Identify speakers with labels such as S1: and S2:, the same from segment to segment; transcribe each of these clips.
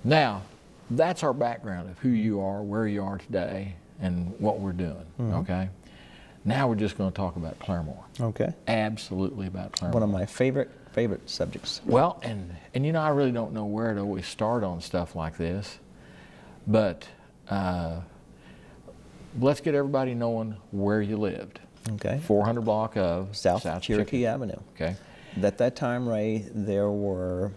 S1: Now, that's our background of who you are, where you are today, and what we're doing, okay? Now we're just going to talk about Claremore.
S2: Okay.
S1: Absolutely about Claremore.
S2: One of my favorite subjects.
S1: Well, and you know, I really don't know where to always start on stuff like this, but let's get everybody knowing where you lived.
S2: Okay.
S1: 400 block of
S2: South Cherokee Avenue.
S1: Okay.
S2: At that time, Ray, there were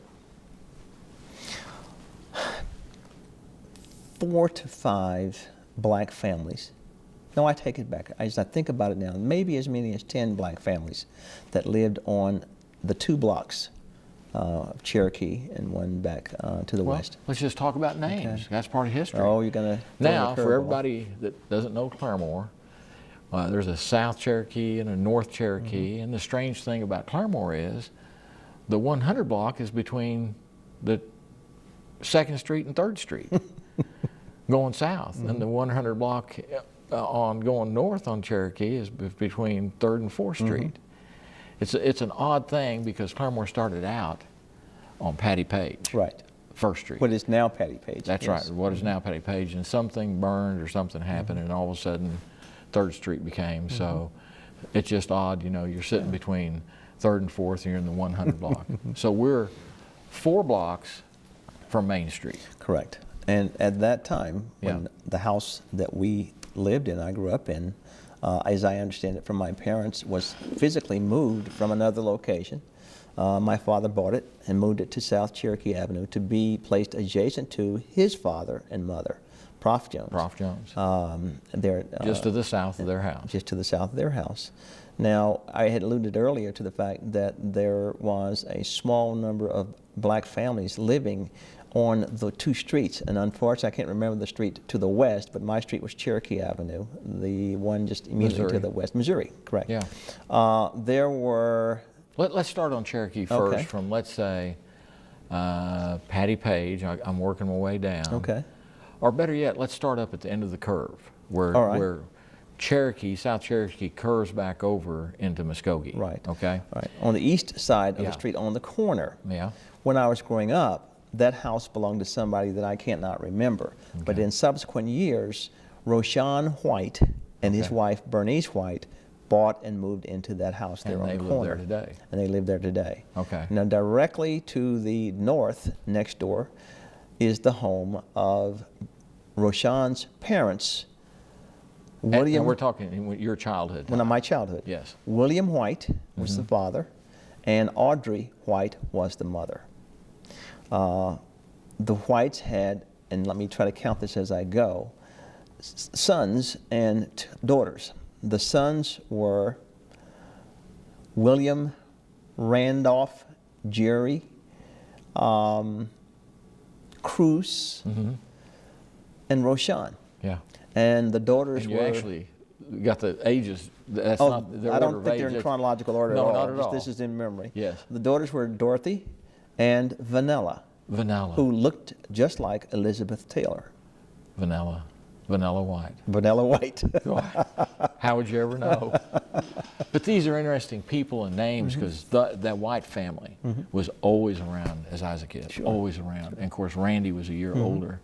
S2: 4 to 5 black families. No, I take it back. As I think about it now, maybe as many as 10 black families that lived on the 2 blocks of Cherokee and one back to the west.
S1: Let's just talk about names.
S2: Okay.
S1: That's part of history.
S2: Oh, you're going to
S1: now, for everybody that doesn't know Claremore, there's a South Cherokee and a North Cherokee, and the strange thing about Claremore is the 100 block is between the 2nd Street and 3rd Street going south, and the 100 block on going north on Cherokee is between 3rd and 4th Street. It's an odd thing because Claremore started out on Patty Page.
S2: Right.
S1: 1st Street.
S2: What is now Patty Page.
S1: That's right, what is now Patty Page, and something burned or something happened, and all of a sudden 3rd Street became, so it's just odd, you know, you're sitting between 3rd and 4th and you're in the 100 block. So we're 4 blocks from Main Street.
S2: Correct. And at that time, when the house that we lived in, I grew up in, as I understand it from my parents, was physically moved from another location. My father bought it and moved it to South Cherokee Avenue to be placed adjacent to his father and mother, Prof. Jones.
S1: Prof. Jones. Just to the south of their house.
S2: Just to the south of their house. Now, I had alluded earlier to the fact that there was a small number of black families living on the 2 streets, and unfortunately I can't remember the street to the west, but my street was Cherokee Avenue, the one just immediately to the west. Missouri, correct.
S1: Yeah.
S2: There were...
S1: Let's start on Cherokee first, from, let's say, Patty Page. I'm working my way down.
S2: Okay.
S1: Or better yet, let's start up at the end of the curve, where Cherokee, South Cherokee, curves back over into Muskogee.
S2: Right.
S1: Okay?
S2: Right. On the east side of the street, on the corner,
S1: yeah.
S2: When I was growing up, that house belonged to somebody that I cannot remember. Okay. But in subsequent years, Roshan White and his wife, Bernice White, bought and moved into that house there on the corner.
S1: And they live there today.
S2: And they live there today.
S1: Okay.
S2: Now, directly to the north, next door, is the home of Roshan's parents, William...
S1: And we're talking your childhood.
S2: Well, my childhood.
S1: Yes.
S2: William White was the father, and Audrey White was the mother. The Whites had, and let me try to count this as I go, sons and daughters. The sons were William, Randolph, Jerry, Cruz, and Roshan.
S1: Yeah.
S2: And the daughters
S1: and you
S2: were...
S1: actually got the ages. That's not the
S2: I
S1: order
S2: don't
S1: of
S2: think
S1: age.
S2: they're in chronological order
S1: No,
S2: at all.
S1: not at all.
S2: This is in memory.
S1: Yes.
S2: The daughters were Dorothy and Vanilla.
S1: Vanilla.
S2: Who looked just like Elizabeth Taylor.
S1: Vanilla. Vanilla White.
S2: Vanilla White.
S1: How would you ever know? But these are interesting people and names because that White family was always around as I was a kid. Sure. Always around. And of course, Randy was a year older.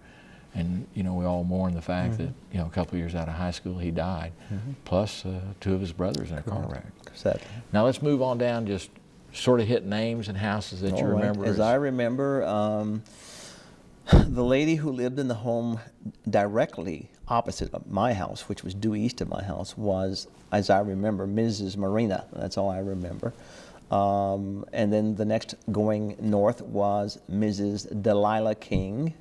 S1: And, you know, we all mourn the fact that, you know, a couple of years out of high school, he died. Plus 2 of his brothers in a car wreck.
S2: Sadly.
S1: Now let's move on down, just sort of hit names and houses that you remember.
S2: As I remember, the lady who lived in the home directly opposite of my house, which was due east of my house, was, as I remember, Mrs. Marina. That's all I remember. And then the next going north was Mrs. Delilah King.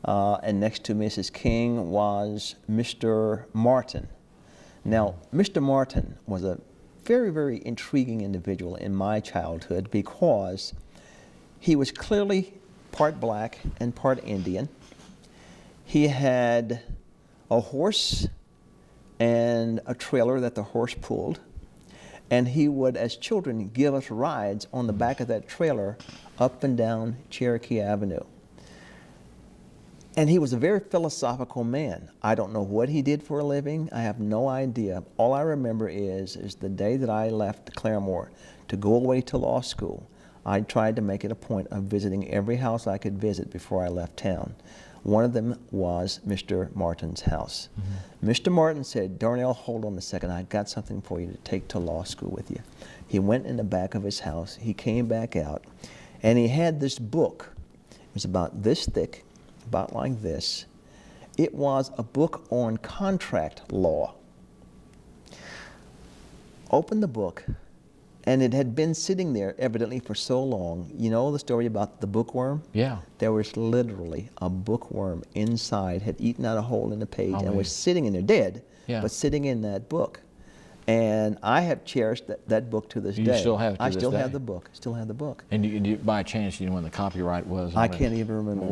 S2: And next to Mrs. King was Mr. Martin. Now, Mr. Martin was a very, very intriguing individual in my childhood because he was clearly part black and part Indian. He had a horse and a trailer that the horse pulled, and he would, as children, give us rides on the back of that trailer up and down Cherokee Avenue. And he was a very philosophical man. I don't know what he did for a living. I have no idea. All I remember is the day that I left Claremore to go away to law school, I tried to make it a point of visiting every house I could visit before I left town. One of them was Mr. Martin's house. Mr. Martin said, "Darnell, hold on a second. I got something for you to take to law school with you." He went in the back of his house. He came back out, and he had this book. It was about this thick, about like this. It was a book on contract law. Opened the book, and it had been sitting there evidently for so long. You know the story about the bookworm?
S1: Yeah.
S2: There was literally a bookworm inside, had eaten out a hole in the page,
S1: Oh,
S2: and
S1: man.
S2: was sitting in there dead,
S1: Yeah.
S2: but sitting in that book. And I have cherished that book to this
S1: You
S2: day.
S1: still have it to
S2: I
S1: this
S2: still have
S1: day?
S2: the book. Still have the book.
S1: And by chance, you know when the copyright was?
S2: I
S1: on it?
S2: can't even remember.